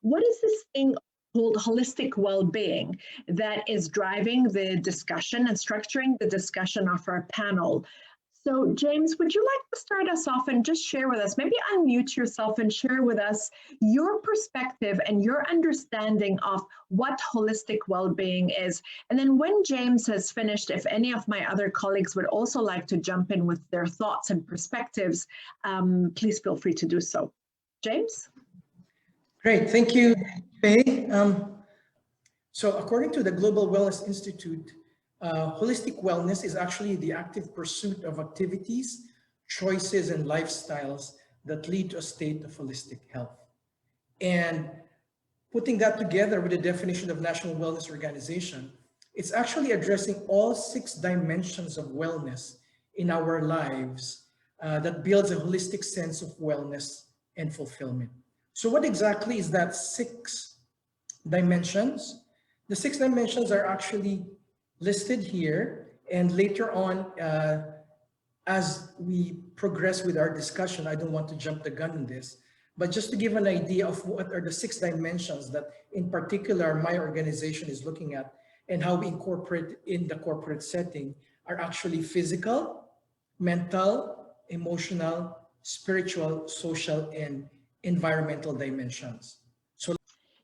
what is this thing called holistic well-being that is driving the discussion and structuring the discussion of our panel. So James, would you like to start us off and just share with us, maybe unmute yourself and share with us your perspective and your understanding of what holistic well-being is. And then when James has finished, if any of my other colleagues would also like to jump in with their thoughts and perspectives, please feel free to do so. James? Great, thank you, Faye. So according to the Global Wellness Institute, holistic wellness is actually the active pursuit of activities, choices, and lifestyles that lead to a state of holistic health. And putting that together with the definition of National Wellness Organization, it's actually addressing all 6 dimensions of wellness in our lives that builds a holistic sense of wellness and fulfillment. So what exactly is that 6 dimensions? The 6 dimensions are actually listed here, and later on, as we progress with our discussion, I don't want to jump the gun on this, but just to give an idea of what are the 6 dimensions that in particular my organization is looking at and how we incorporate in the corporate setting are actually physical, mental, emotional, spiritual, social, and environmental dimensions.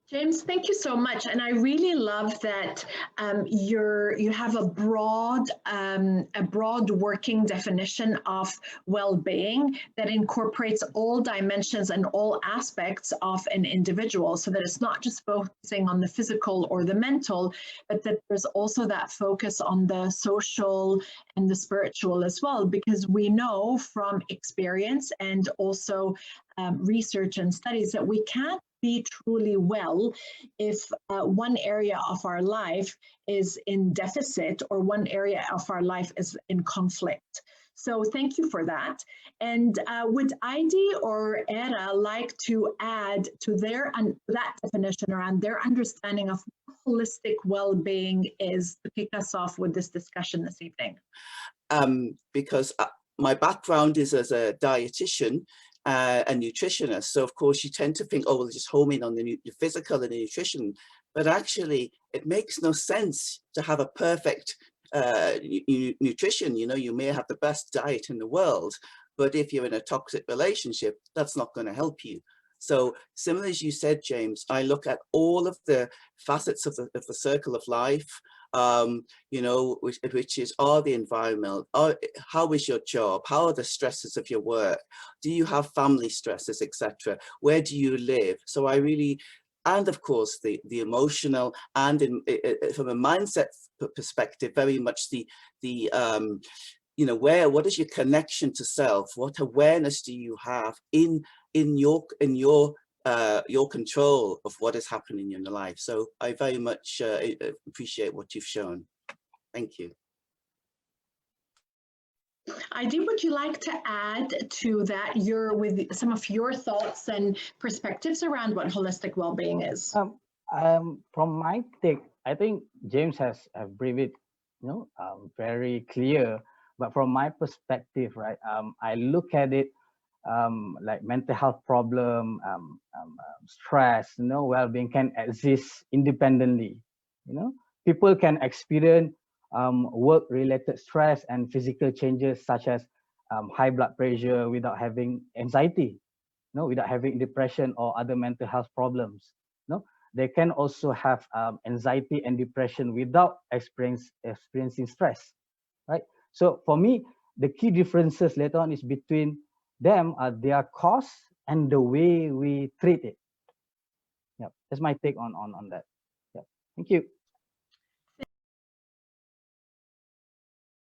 James, thank you so much, and I really love that you have a broad working definition of well-being that incorporates all dimensions and all aspects of an individual, so that it's not just focusing on the physical or the mental, but that there's also that focus on the social and the spiritual as well, because we know from experience and also research and studies that we can't be truly well if one area of our life is in deficit or one area of our life is in conflict. So thank you for that. And would Heidi or Era like to add to that definition around their understanding of what holistic well-being is to kick us off with this discussion this evening? Because my background is as a dietitian, a nutritionist. So of course you tend to think, oh, we'll just home in on the physical and the nutrition, but actually it makes no sense to have a perfect nutrition. You know, you may have the best diet in the world, but if you're in a toxic relationship, that's not going to help you. So similar as you said, James, I look at all of the facets of the circle of life, you know, which is the environment, how is your job, how are the stresses of your work, do you have family stresses, etc., where do you live? So I really, and of course the emotional, and from a mindset perspective, very much the you know, what is your connection to self? What awareness do you have in your control of what is happening in your life? So I very much appreciate what you've shown. Thank you. Heidi, would you like to add to that with some of your thoughts and perspectives around what holistic well-being is? From my take, I think James has briefed it, you know, very clear. But from my perspective, right, I look at it like mental health problem, stress, you know, well-being can exist independently. You know, people can experience work-related stress and physical changes such as high blood pressure without having anxiety, you know, without having depression or other mental health problems. You know, they can also have anxiety and depression without experiencing stress, right? So for me, the key differences later on is between them are their cause and the way we treat it. Yeah, that's my take on that. Yeah, thank you.